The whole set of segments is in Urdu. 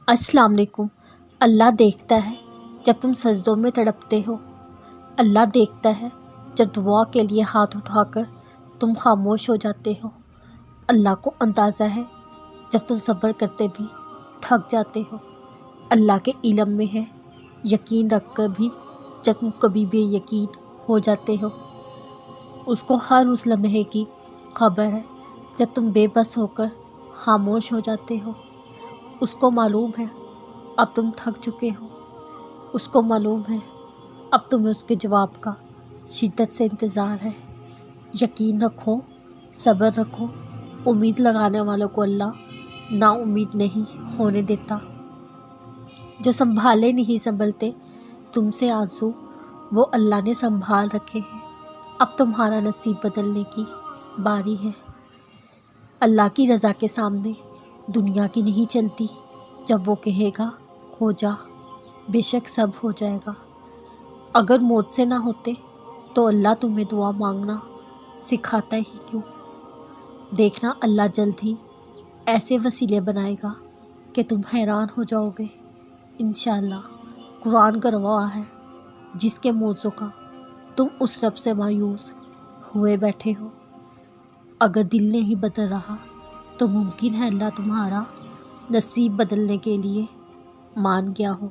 السلام علیکم۔ اللہ دیکھتا ہے جب تم سجدوں میں تڑپتے ہو، اللہ دیکھتا ہے جب دعا کے لیے ہاتھ اٹھا کر تم خاموش ہو جاتے ہو، اللہ کو اندازہ ہے جب تم صبر کرتے بھی تھک جاتے ہو، اللہ کے علم میں ہے یقین رکھ کر بھی جب تم کبھی بے یقین ہو جاتے ہو، اس کو ہر اس لمحے کی خبر ہے جب تم بے بس ہو کر خاموش ہو جاتے ہو، اس کو معلوم ہے اب تم تھک چکے ہو، اس کو معلوم ہے اب تمہیں اس کے جواب کا شدت سے انتظار ہے۔ یقین رکھو، صبر رکھو، امید لگانے والوں کو اللہ نا امید نہیں ہونے دیتا۔ جو سنبھالے نہیں سنبھلتے تم سے آنسو، وہ اللہ نے سنبھال رکھے ہیں، اب تمہارا نصیب بدلنے کی باری ہے۔ اللہ کی رضا کے سامنے دنیا کی نہیں چلتی، جب وہ کہے گا ہو جا، بے شک سب ہو جائے گا۔ اگر موت سے نہ ہوتے تو اللہ تمہیں دعا مانگنا سکھاتا ہی کیوں؟ دیکھنا اللہ جلد ہی ایسے وسیلے بنائے گا کہ تم حیران ہو جاؤ گے۔ انشاءاللہ قرآن کا گواہ ہے، جس کے موضوع کا تم اس رب سے مایوس ہوئے بیٹھے ہو، اگر دل نہیں بدل رہا تو ممکن ہے اللہ تمہارا نصیب بدلنے کے لیے مان گیا ہو۔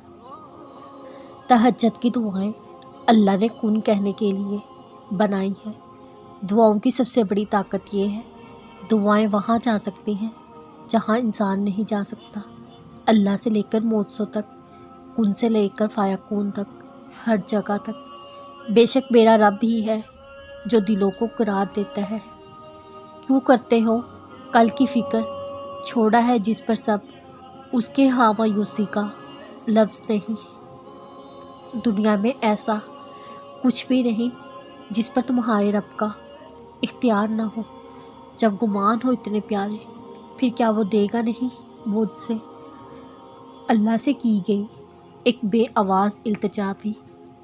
تہجد کی دعائیں اللہ نے کن کہنے کے لیے بنائی ہیں۔ دعاؤں کی سب سے بڑی طاقت یہ ہے، دعائیں وہاں جا سکتی ہیں جہاں انسان نہیں جا سکتا۔ اللہ سے لے کر موتسوں تک، کن سے لے کر فیکون تک، ہر جگہ تک۔ بے شک میرا رب ہی ہے جو دلوں کو قرار دیتا ہے۔ کیوں کرتے ہو کل کی فکر، چھوڑا ہے جس پر سب، اس کے ہاں مایوسی کا لفظ نہیں۔ دنیا میں ایسا کچھ بھی نہیں جس پر تمہارے رب کا اختیار نہ ہو۔ جب گمان ہو اتنے پیارے، پھر کیا وہ دے گا نہیں مجھ سے؟ اللہ سے کی گئی ایک بے آواز التجا بھی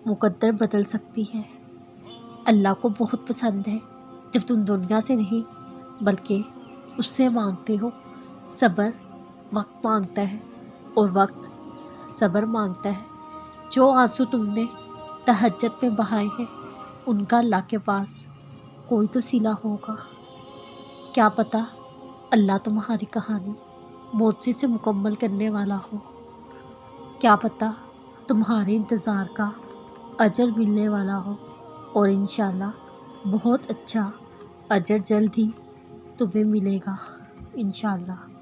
مقدر بدل سکتی ہے۔ اللہ کو بہت پسند ہے جب تم دنیا سے نہیں بلکہ اس سے مانگتے ہو۔ صبر وقت مانگتا ہے اور وقت صبر مانگتا ہے۔ جو آنسو تم نے تہجد میں بہائے ہیں، ان کا اللہ کے پاس کوئی تو صلہ ہوگا۔ کیا پتہ اللہ تمہاری کہانی موت سے مکمل کرنے والا ہو، کیا پتہ تمہارے انتظار کا اجر ملنے والا ہو، اور انشاءاللہ بہت اچھا اجر جلد ہی تمہیں ملے گا انشاءاللہ۔